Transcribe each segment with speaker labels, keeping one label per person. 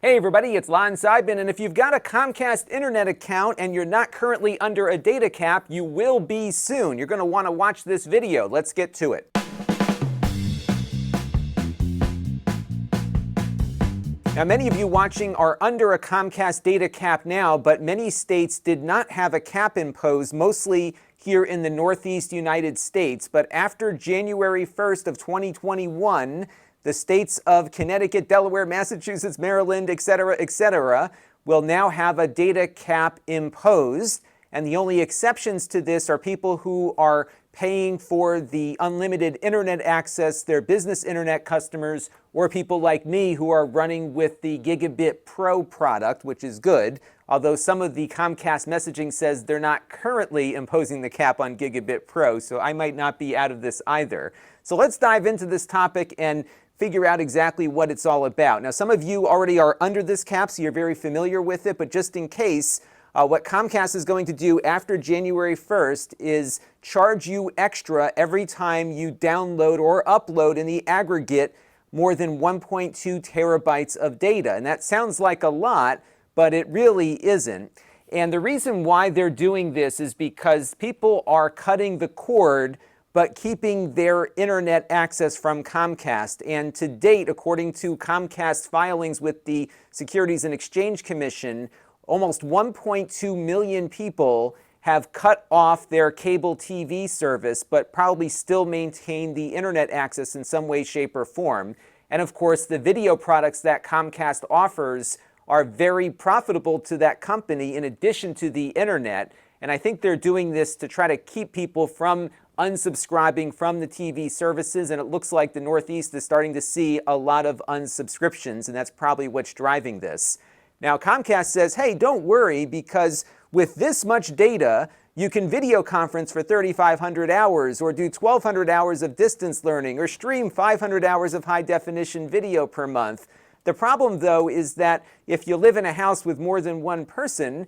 Speaker 1: Hey everybody, it's Lon.TV, and if you've got a Comcast internet account and you're not currently under a data cap, you will be soon. You're going to want to watch this video. Let's get to it. Now, many of you watching are under a Comcast data cap now, but many states did not have a cap imposed, mostly here in the Northeast United States. But after January 1st of 2021, the states of Connecticut, Delaware, Massachusetts, Maryland, etc., will now have a data cap imposed. And the only exceptions to this are people who are paying for the unlimited internet access, their business internet customers, or people like me who are running with the Gigabit Pro product, which is good. Although some of the Comcast messaging says they're not currently imposing the cap on Gigabit Pro, so I might not be out of this either. So let's dive into this topic and figure out exactly what it's all about. Now, some of you already are under this cap, so you're very familiar with it, but just in case, what Comcast is going to do after January 1st is charge you extra every time you download or upload in the aggregate more than 1.2 terabytes of data. And that sounds like a lot, but it really isn't. And the reason why they're doing this is because people are cutting the cord but keeping their internet access from Comcast. And to date, according to Comcast filings with the Securities and Exchange Commission, almost 1.2 million people have cut off their cable TV service, but probably still maintain the internet access in some way, shape, or form. And of course, the video products that Comcast offers are very profitable to that company in addition to the internet. And I think they're doing this to try to keep people from unsubscribing from the TV services, and it looks like the Northeast is starting to see a lot of unsubscriptions, and that's probably what's driving this. Now, Comcast says, hey, don't worry, because with this much data, you can video conference for 3,500 hours, or do 1,200 hours of distance learning, or stream 500 hours of high-definition video per month. The problem, though, is that if you live in a house with more than one person,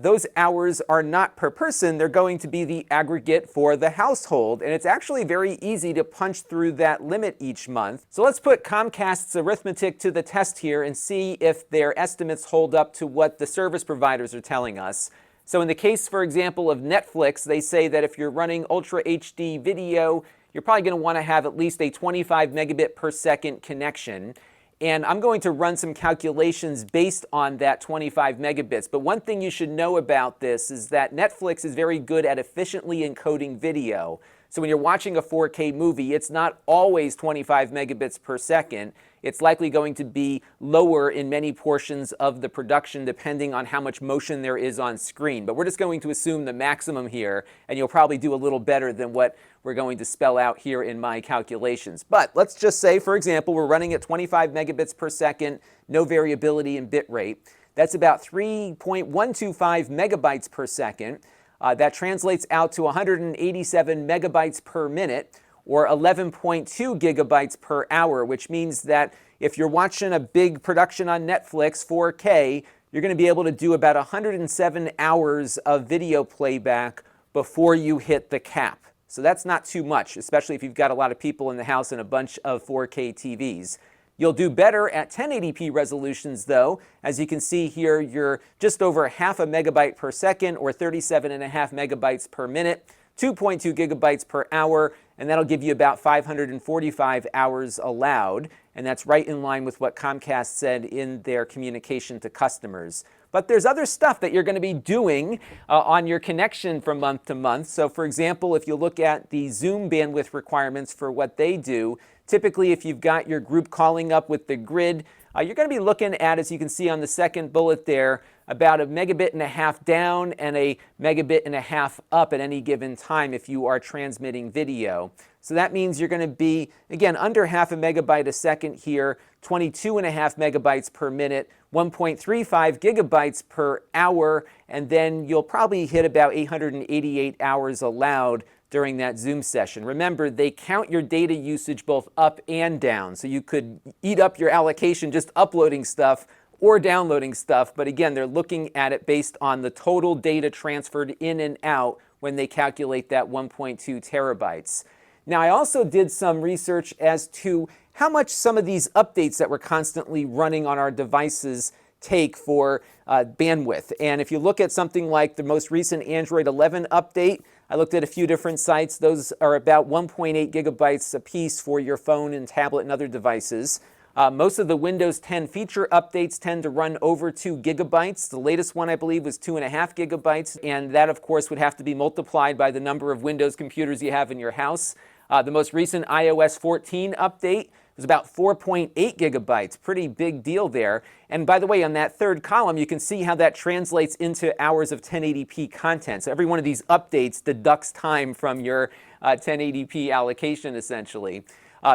Speaker 1: those hours are not per person. They're going to be the aggregate for the household. And it's actually very easy to punch through that limit each month. So let's put Comcast's arithmetic to the test here and see if their estimates hold up to what the service providers are telling us. So in the case, for example, of Netflix, they say that if you're running Ultra HD video, you're probably going to want to have at least a 25 megabit per second connection. And I'm going to run some calculations based on that 25 megabits. But one thing you should know about this is that Netflix is very good at efficiently encoding video. So when you're watching a 4K movie, it's not always 25 megabits per second. It's likely going to be lower in many portions of the production depending on how much motion there is on screen. But we're just going to assume the maximum here, and you'll probably do a little better than what we're going to spell out here in my calculations. But let's just say, for example, we're running at 25 megabits per second, no variability in bit rate. That's about 3.125 megabytes per second. That translates out to 187 megabytes per minute, or 11.2 gigabytes per hour, which means that if you're watching a big production on Netflix, 4K, you're going to be able to do about 107 hours of video playback before you hit the cap. So that's not too much, especially if you've got a lot of people in the house and a bunch of 4K TVs. You'll do better at 1080p resolutions, though. As you can see here, you're just over half a megabyte per second, or 37.5 megabytes per minute, 2.2 gigabytes per hour, and that'll give you about 545 hours allowed. And that's right in line with what Comcast said in their communication to customers. But there's other stuff that you're going to be doing on your connection from month to month. So for example, if you look at the Zoom bandwidth requirements for what they do, typically if you've got your group calling up with the grid, you're going to be looking at, as you can see on the second bullet there, about 1.5 megabits down and 1.5 megabits up at any given time if you are transmitting video. So that means you're going to be, again, under half a megabyte a second here, 22.5 megabytes per minute, 1.35 gigabytes per hour, and then you'll probably hit about 888 hours allowed during that Zoom session. Remember, they count your data usage both up and down, so you could eat up your allocation just uploading stuff or downloading stuff, but again, they're looking at it based on the total data transferred in and out when they calculate that 1.2 terabytes. Now, I also did some research as to how much some of these updates that we're constantly running on our devices take for bandwidth. And if you look at something like the most recent Android 11 update, I looked at a few different sites. Those are about 1.8 gigabytes a piece for your phone and tablet and other devices. Most of the Windows 10 feature updates tend to run over 2 gigabytes. The latest one, I believe, was 2.5 gigabytes, and that, of course, would have to be multiplied by the number of Windows computers you have in your house. The most recent iOS 14 update was about 4.8 gigabytes. Pretty big deal there. And by the way, on that third column, you can see how that translates into hours of 1080p content. So every one of these updates deducts time from your 1080p allocation, essentially.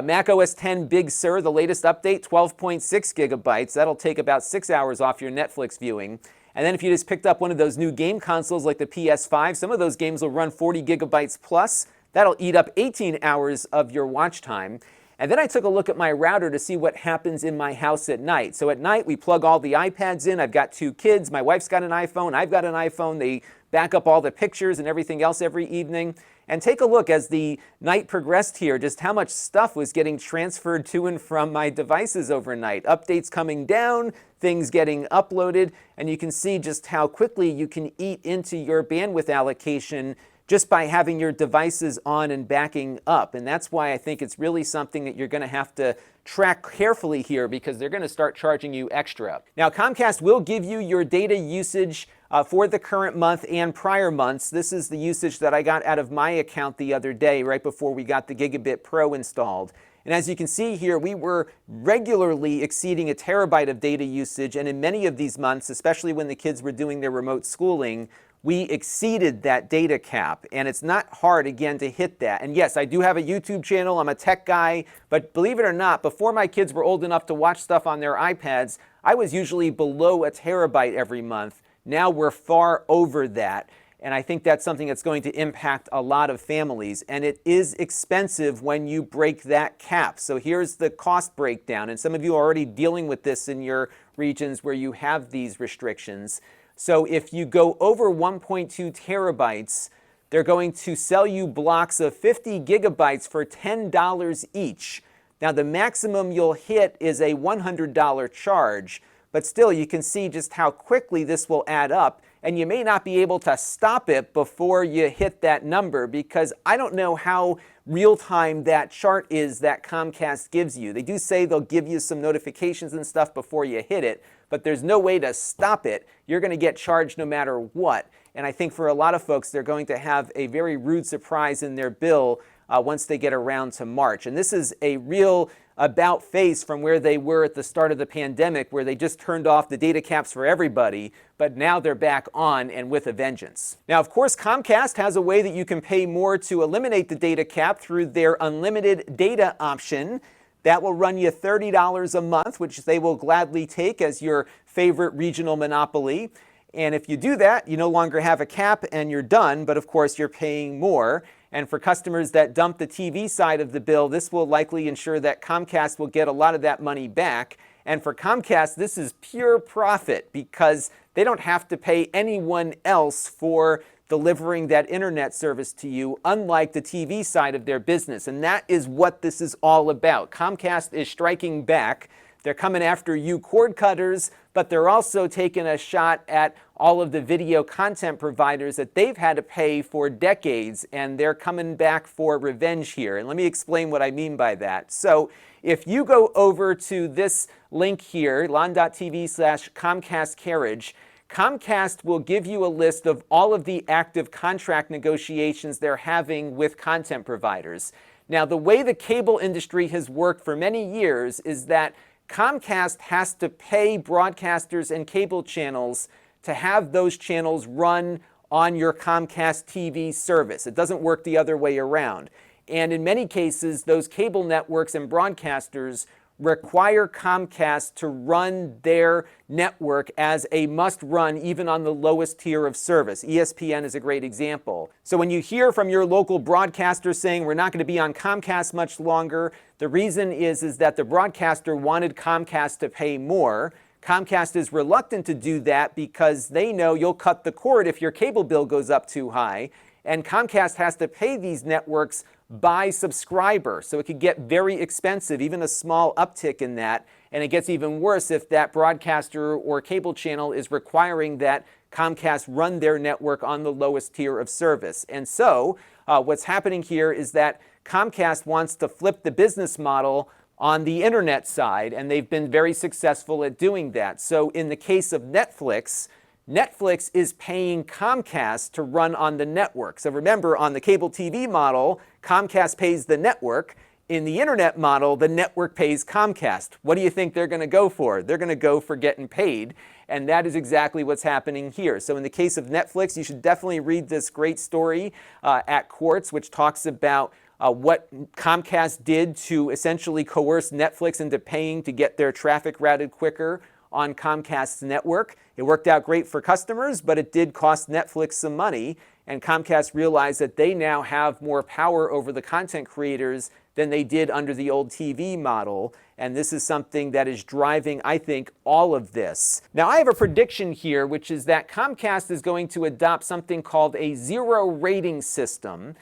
Speaker 1: Mac OS X Big Sur, the latest update, 12.6 gigabytes. That'll take about 6 hours off your Netflix viewing. And then if you just picked up one of those new game consoles like the PS5, some of those games will run 40 gigabytes plus. That'll eat up 18 hours of your watch time. And then I took a look at my router to see what happens in my house at night. So at night, we plug all the iPads in. I've got 2 kids. My wife's got an iPhone. I've got an iPhone. They back up all the pictures and everything else every evening. And take a look as the night progressed here, just how much stuff was getting transferred to and from my devices overnight. Updates coming down, things getting uploaded, and you can see just how quickly you can eat into your bandwidth allocation just by having your devices on and backing up. And that's why I think it's really something that you're going to have to track carefully here, because they're going to start charging you extra. Now, Comcast will give you your data usage for the current month and prior months. This is the usage that I got out of my account the other day, right before we got the Gigabit Pro installed. And as you can see here, we were regularly exceeding 1 terabyte of data usage, and in many of these months, especially when the kids were doing their remote schooling, we exceeded that data cap, and it's not hard, again, to hit that. And yes, I do have a YouTube channel. I'm a tech guy, but believe it or not, before my kids were old enough to watch stuff on their iPads, I was usually below 1 terabyte every month. Now we're far over that, and I think that's something that's going to impact a lot of families, and it is expensive when you break that cap. So here's the cost breakdown, and some of you are already dealing with this in your regions where you have these restrictions. So if you go over 1.2 terabytes, they're going to sell you blocks of 50 gigabytes for $10 each. Now, the maximum you'll hit is a $100 charge, but still you can see just how quickly this will add up, and you may not be able to stop it before you hit that number, because I don't know how real-time that chart is that Comcast gives you. They do say they'll give you some notifications and stuff before you hit it, but there's no way to stop it. You're going to get charged no matter what. And I think for a lot of folks, they're going to have a very rude surprise in their bill once they get around to March. And this is a real about face from where they were at the start of the pandemic, where they just turned off the data caps for everybody, but now they're back on and with a vengeance. Now, of course, Comcast has a way that you can pay more to eliminate the data cap through their unlimited data option. That will run you $30 a month, which they will gladly take as your favorite regional monopoly. And if you do that, you no longer have a cap and you're done, but of course you're paying more. And for customers that dump the TV side of the bill, this will likely ensure that Comcast will get a lot of that money back. And for Comcast, this is pure profit, because they don't have to pay anyone else for delivering that internet service to you, unlike the TV side of their business. And that is what this is all about. Comcast is striking back. They're coming after you cord cutters, but they're also taking a shot at all of the video content providers that they've had to pay for decades, and they're coming back for revenge here. And let me explain what I mean by that. So if you go over to this link here, Lon.TV/Comcast Carriage, Comcast will give you a list of all of the active contract negotiations they're having with content providers. Now, the way the cable industry has worked for many years is that Comcast has to pay broadcasters and cable channels to have those channels run on your Comcast TV service. It doesn't work the other way around. And in many cases, those cable networks and broadcasters require Comcast to run their network as a must-run, even on the lowest tier of service. ESPN is a great example. So when you hear from your local broadcaster saying we're not going to be on Comcast much longer, the reason is that the broadcaster wanted Comcast to pay more. Comcast is reluctant to do that because they know you'll cut the cord if your cable bill goes up too high. And Comcast has to pay these networks by subscriber. So it could get very expensive, even a small uptick in that. And it gets even worse if that broadcaster or cable channel is requiring that Comcast run their network on the lowest tier of service. And so what's happening here is that Comcast wants to flip the business model on the internet side, and they've been very successful at doing that. So in the case of Netflix, Netflix is paying Comcast to run on the network. So remember, on the cable TV model, Comcast pays the network. In the internet model, the network pays Comcast. What do you think they're going to go for? They're going to go for getting paid. And that is exactly what's happening here. So in the case of Netflix, you should definitely read this great story at Quartz, which talks about what Comcast did to essentially coerce Netflix into paying to get their traffic routed quicker on Comcast's network. It worked out great for customers, but it did cost Netflix some money. And Comcast realized that they now have more power over the content creators than they did under the old TV model. And this is something that is driving, I think, all of this. Now, I have a prediction here, which is that Comcast is going to adopt something called a zero rating system.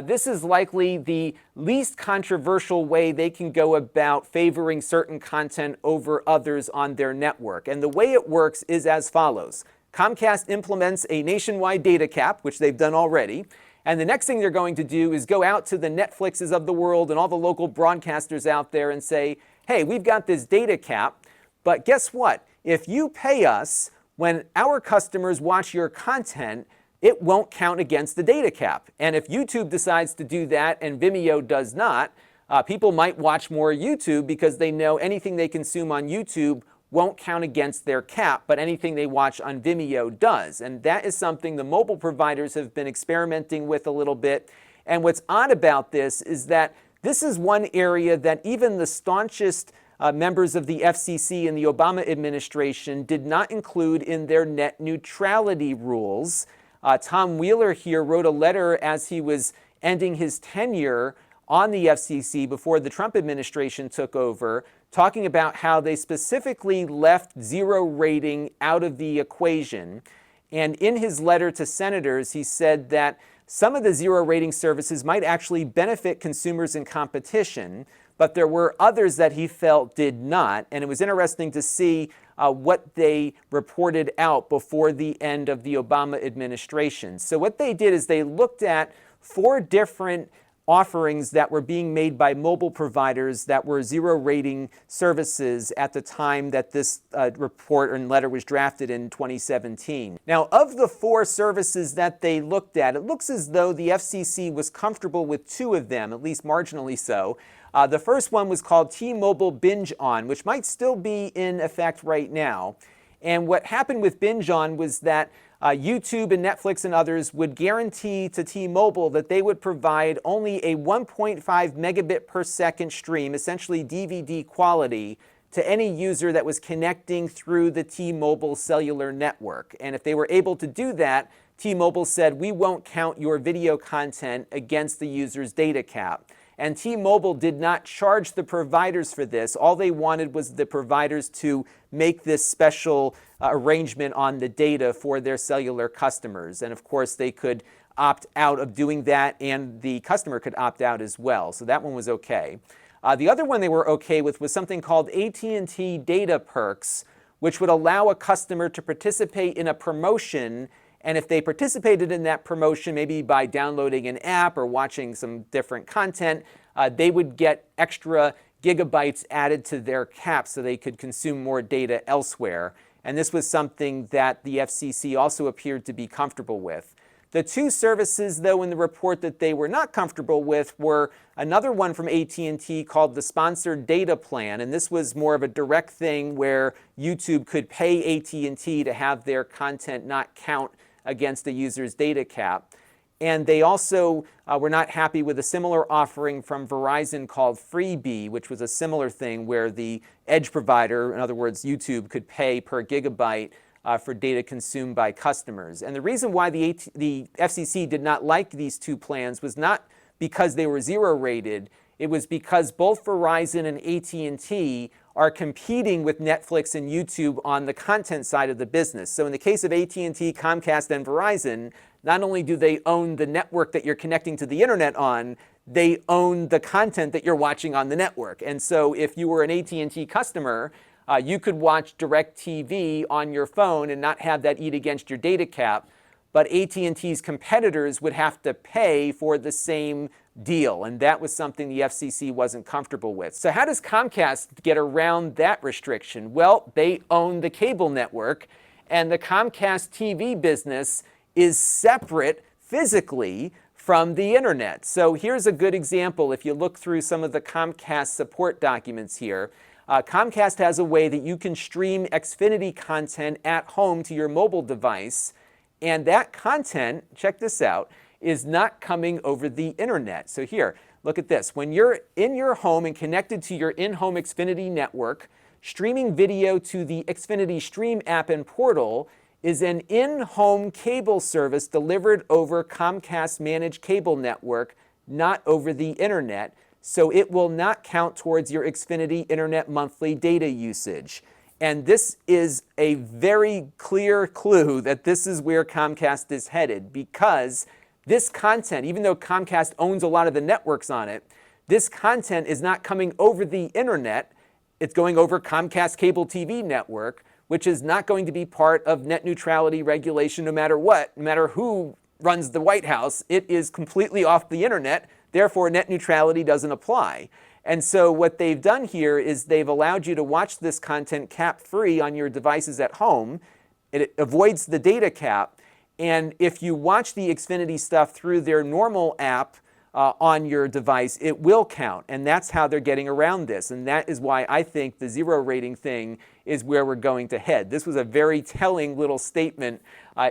Speaker 1: This is likely the least controversial way they can go about favoring certain content over others on their network. And the way it works is as follows. Comcast implements a nationwide data cap, which they've done already. And the next thing they're going to do is go out to the Netflixes of the world and all the local broadcasters out there and say, hey, we've got this data cap, but guess what? If you pay us when our customers watch your content, it won't count against the data cap. And if YouTube decides to do that and Vimeo does not, people might watch more YouTube because they know anything they consume on YouTube won't count against their cap, but anything they watch on Vimeo does. And that is something the mobile providers have been experimenting with a little bit. And what's odd about this is that this is one area that even the staunchest members of the FCC and the Obama administration did not include in their net neutrality rules. Tom Wheeler here wrote a letter as he was ending his tenure on the FCC before the Trump administration took over, talking about how they specifically left zero rating out of the equation. And in his letter to senators, he said that some of the zero rating services might actually benefit consumers in competition, but there were others that he felt did not. And it was interesting to see what they reported out before the end of the Obama administration. So what they did is they looked at 4 different offerings that were being made by mobile providers that were zero rating services at the time that this report and letter was drafted in 2017. Now, of the 4 services that they looked at, it looks as though the FCC was comfortable with 2 of them, at least marginally so. The first one was called T-Mobile Binge On, which might still be in effect right now. And what happened with Binge On was that YouTube and Netflix and others would guarantee to T-Mobile that they would provide only a 1.5 megabit per second stream, essentially DVD quality, to any user that was connecting through the T-Mobile cellular network. And if they were able to do that, T-Mobile said, we won't count your video content against the user's data cap. And T-Mobile did not charge the providers for this. All they wanted was the providers to make this special arrangement on the data for their cellular customers. And of course, they could opt out of doing that, and the customer could opt out as well. So that one was okay. The other one they were okay with was something called AT&T Data Perks, which would allow a customer to participate in a promotion. And if they participated in that promotion, maybe by downloading an app or watching some different content, they would get extra gigabytes added to their cap so they could consume more data elsewhere. And this was something that the FCC also appeared to be comfortable with. The 2 services, though, in the report that they were not comfortable with were another one from AT&T called the Sponsored Data Plan. And this was more of a direct thing where YouTube could pay AT&T to have their content not count against a user's data cap. And they also were not happy with a similar offering from Verizon called Freebie, which was a similar thing where the edge provider, in other words, YouTube, could pay per gigabyte for data consumed by customers. And the reason why the FCC did not like these 2 plans was not because they were zero rated. It was because both Verizon and AT&T are competing with Netflix and YouTube on the content side of the business. So in the case of AT&T, Comcast, and Verizon, not only do they own the network that you're connecting to the internet on, they own the content that you're watching on the network. And so if you were an AT&T customer, you could watch DirecTV on your phone and not have that eat against your data cap. But AT&T's competitors would have to pay for the same deal, and that was something the FCC wasn't comfortable with. So how does Comcast get around that restriction? Well, they own the cable network, and the Comcast TV business is separate physically from the internet. So here's a good example. If you look through some of the Comcast support documents here, Comcast has a way that you can stream Xfinity content at home to your mobile device, and that content, check this out, is not coming over the internet. So here, look at this. When you're in your home and connected to your in-home Xfinity network, streaming video to the Xfinity Stream app and portal is an in-home cable service delivered over Comcast managed cable network, not over the internet. So it will not count towards your Xfinity Internet monthly data usage. And this is a very clear clue that this is where Comcast is headed, because this content, even though Comcast owns a lot of the networks on it, this content is not coming over the internet. It's going over Comcast cable TV network, which is not going to be part of net neutrality regulation no matter what, no matter who runs the White House. It is completely off the internet. Therefore, net neutrality doesn't apply. And so what they've done here is they've allowed you to watch this content cap-free on your devices at home. It avoids the data cap. And if you watch the Xfinity stuff through their normal app on your device, it will count. And that's how they're getting around this. And that is why I think the zero rating thing is where we're going to head. This was a very telling little statement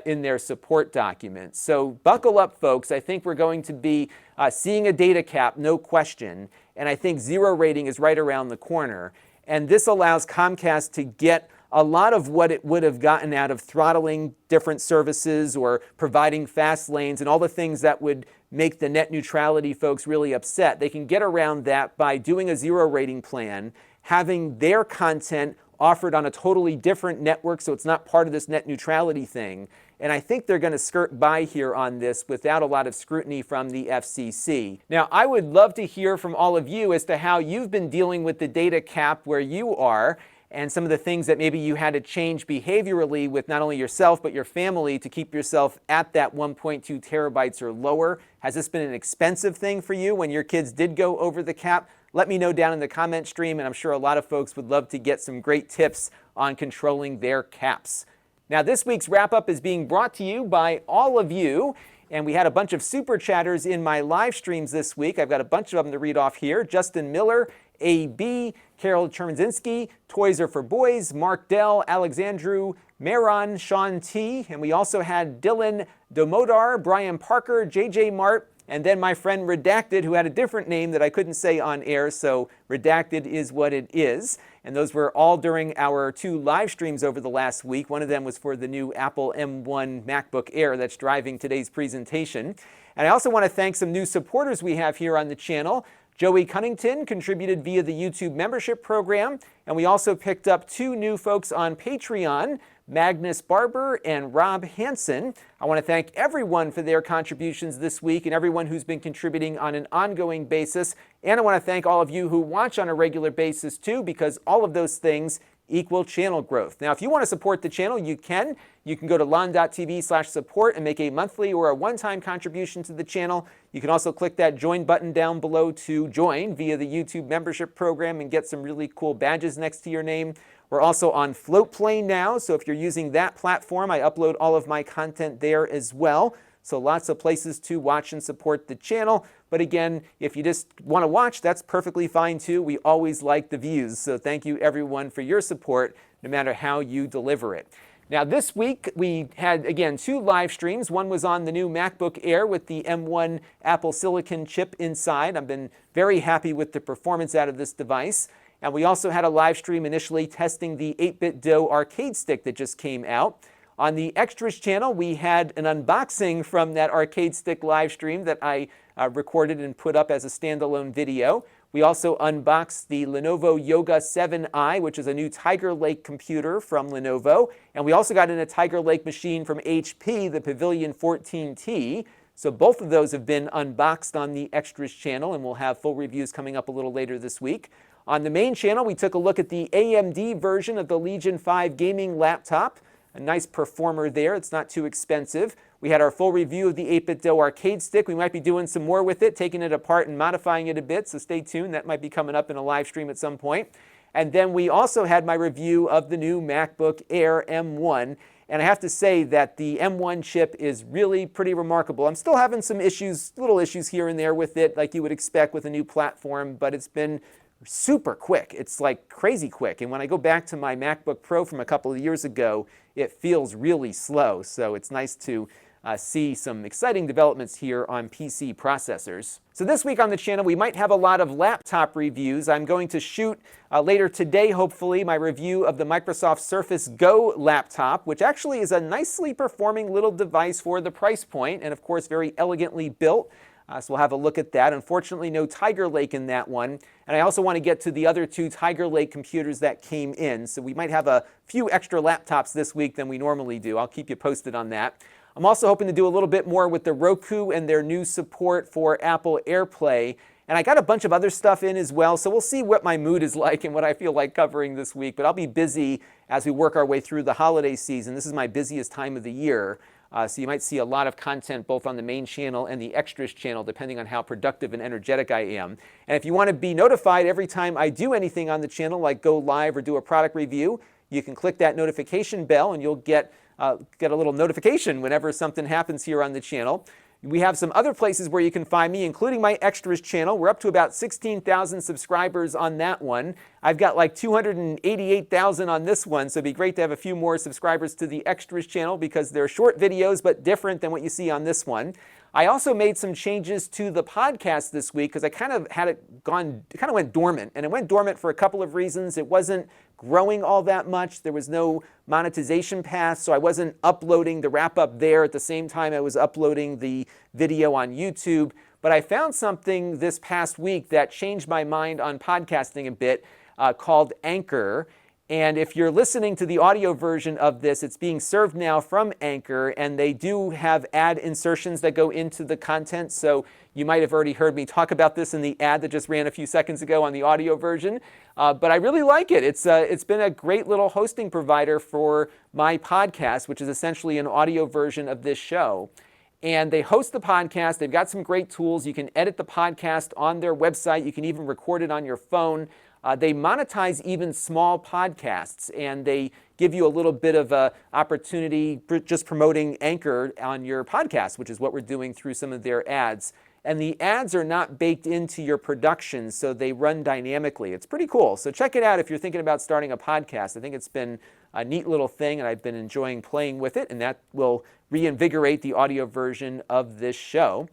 Speaker 1: in their support document. So buckle up, folks. I think we're going to be seeing a data cap, no question. And I think zero rating is right around the corner. And this allows Comcast to get a lot of what it would have gotten out of throttling different services or providing fast lanes and all the things that would make the net neutrality folks really upset. They can get around that by doing a zero rating plan, having their content offered on a totally different network so it's not part of this net neutrality thing. And I think they're going to skirt by here on this without a lot of scrutiny from the FCC. Now, I would love to hear from all of you as to how you've been dealing with the data cap where you are, and some of the things that maybe you had to change behaviorally with not only yourself but your family to keep yourself at that 1.2 terabytes or lower. Has this been an expensive thing for you when your kids did go over the cap? Let me know down in the comment stream, and I'm sure a lot of folks would love to get some great tips on controlling their caps. Now, this week's wrap-up is being brought to you by all of you, and we had a bunch of super chatters in my live streams this week. I've got a bunch of them to read off here. Justin Miller, AB, Carol Chermzinski, Toys Are for Boys, Mark Dell, Alexandru, Maron, Sean T, and we also had Dylan Domodar, Brian Parker, JJ Mart, and then my friend Redacted, who had a different name that I couldn't say on air, so Redacted is what it is. And those were all during our 2 live streams over the last week. One of them was for the new Apple M1 MacBook Air that's driving today's presentation. And I also want to thank some new supporters we have here on the channel. Joey Cunnington contributed via the YouTube membership program, and we also picked up 2 new folks on Patreon, Magnus Barber and Rob Hansen. I want to thank everyone for their contributions this week and everyone who's been contributing on an ongoing basis. And I want to thank all of you who watch on a regular basis too, because all of those things equal channel growth. Now, if you want to support the channel, you can. You can go to Lon.TV/support and make a monthly or a one-time contribution to the channel. You can also click that join button down below to join via the YouTube membership program and get some really cool badges next to your name. We're also on Floatplane now, so if you're using that platform, I upload all of my content there as well. So lots of places to watch and support the channel. But again, if you just want to watch, that's perfectly fine too. We always like the views. So thank you everyone for your support, no matter how you deliver it. Now this week we had, again, 2 live streams. One was on the new MacBook Air with the M1 Apple Silicon chip inside. I've been very happy with the performance out of this device. And we also had a live stream initially testing the 8BitDo arcade stick that just came out. On the Extras channel, we had an unboxing from that arcade stick live stream that I recorded and put up as a standalone video. We also unboxed the Lenovo Yoga 7i, which is a new Tiger Lake computer from Lenovo. And we also got in a Tiger Lake machine from HP, the Pavilion 14T. So both of those have been unboxed on the Extras channel, and we'll have full reviews coming up a little later this week. On the main channel, we took a look at the AMD version of the Legion 5 gaming laptop. A nice performer there. It's not too expensive. We had our full review of the 8BitDo arcade stick. We might be doing some more with it, taking it apart and modifying it a bit, so stay tuned. That might be coming up in a live stream at some point. And then we also had my review of the new MacBook Air M1. And I have to say that the M1 chip is really pretty remarkable. I'm still having some issues, little issues here and there with it, like you would expect with a new platform, but it's been super quick. It's like crazy quick. And when I go back to my MacBook Pro from a couple of years ago, it feels really slow. So it's nice to see some exciting developments here on PC processors. So this week on the channel, we might have a lot of laptop reviews. I'm going to shoot later today, hopefully, my review of the Microsoft Surface Go laptop, which actually is a nicely performing little device for the price point, and of course, very elegantly built. So we'll have a look at that. Unfortunately, no Tiger Lake in that one. And I also want to get to the other two Tiger Lake computers that came in. So we might have a few extra laptops this week than we normally do. I'll keep you posted on that. I'm also hoping to do a little bit more with the Roku and their new support for Apple AirPlay. And I got a bunch of other stuff in as well, so we'll see what my mood is like and what I feel like covering this week. But I'll be busy as we work our way through the holiday season. This is my busiest time of the year. So you might see a lot of content both on the main channel and the Extras channel, depending on how productive and energetic I am. And if you want to be notified every time I do anything on the channel, like go live or do a product review, you can click that notification bell and you'll get a little notification whenever something happens here on the channel. We have some other places where you can find me, including my Extras channel. We're up to about 16,000 subscribers on that one. I've got like 288,000 on this one, so it'd be great to have a few more subscribers to the Extras channel because they're short videos, but different than what you see on this one. I also made some changes to the podcast this week because I kind of went dormant, and it went dormant for a couple of reasons. It wasn't growing all that much. There was no monetization path, so I wasn't uploading the wrap-up there at the same time I was uploading the video on YouTube. But I found something this past week that changed my mind on podcasting a bit called Anchor. And if you're listening to the audio version of this, it's being served now from Anchor, and they do have ad insertions that go into the content. So you might have already heard me talk about this in the ad that just ran a few seconds ago on the audio version. But I really like it. It's been a great little hosting provider for my podcast, which is essentially an audio version of this show. And they host the podcast. They've got some great tools. You can edit the podcast on their website. You can even record it on your phone. They monetize even small podcasts, and they give you a little bit of an opportunity just promoting Anchor on your podcast, which is what we're doing through some of their ads. And the ads are not baked into your production, so they run dynamically. It's pretty cool. So check it out if you're thinking about starting a podcast. I think it's been a neat little thing, and I've been enjoying playing with it, and that will reinvigorate the audio version of this show.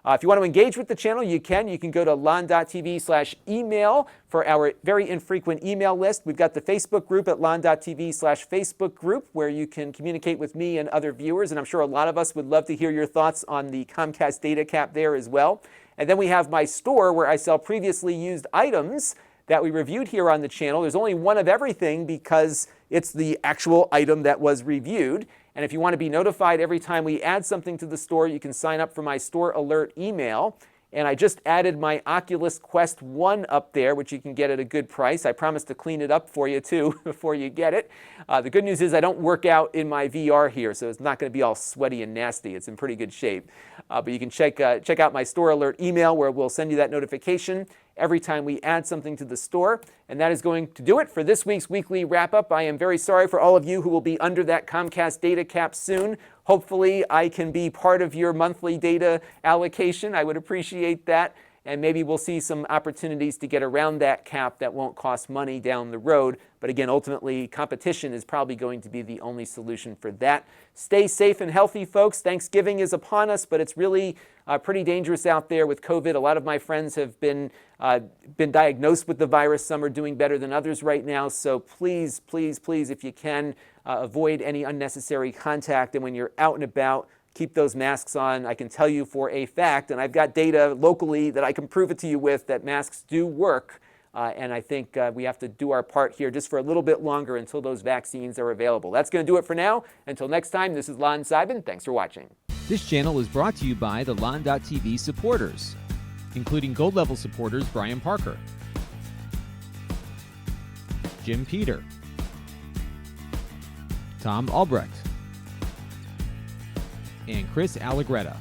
Speaker 1: If you want to engage with the channel, you can. You can go to Lon.TV/email for our very infrequent email list. We've got the Facebook group at Lon.TV/Facebook group where you can communicate with me and other viewers. And I'm sure a lot of us would love to hear your thoughts on the Comcast data cap there as well. And then we have my store where I sell previously used items that we reviewed here on the channel. There's only one of everything because it's the actual item that was reviewed. And if you want to be notified every time we add something to the store, you can sign up for my store alert email. And I just added my Oculus Quest 1 up there, which you can get at a good price. I promise to clean it up for you too before you get it. The good news is I don't work out in my VR here, so it's not going to be all sweaty and nasty. It's in pretty good shape. But you can check out my store alert email where we'll send you that notification every time we add something to the store. And that is going to do it for this week's weekly wrap-up. I am very sorry for all of you who will be under that Comcast data cap soon. Hopefully I can be part of your monthly data allocation. I would appreciate that. And maybe we'll see some opportunities to get around that cap that won't cost money down the road. But again, ultimately, competition is probably going to be the only solution for that. Stay safe and healthy, folks. Thanksgiving is upon us, but it's really pretty dangerous out there with COVID. A lot of my friends have been diagnosed with the virus. Some are doing better than others right now. So please, please, please, if you can, avoid any unnecessary contact. And when you're out and about, keep those masks on. I can tell you for a fact, and I've got data locally that I can prove it to you with, that masks do work. And I think we have to do our part here just for a little bit longer until those vaccines are available. That's going to do it for now. Until next time, this is Lon.TV. Thanks for watching.
Speaker 2: This channel is brought to you by the Lon.TV supporters, including gold level supporters Brian Parker, Jim Peter, Tom Albrecht, and Chris Allegretta.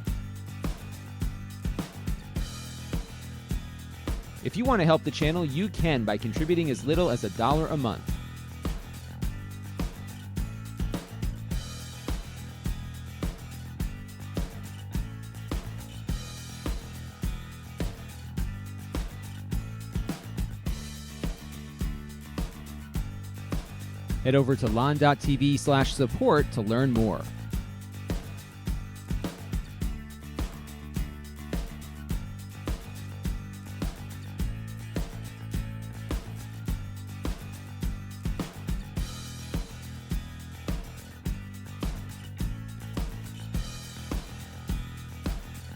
Speaker 2: If you want to help the channel, you can by contributing as little as $1 a month. Head over to lon.tv/support to learn more.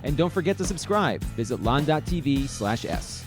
Speaker 2: And don't forget to subscribe. Visit lon.tv/s.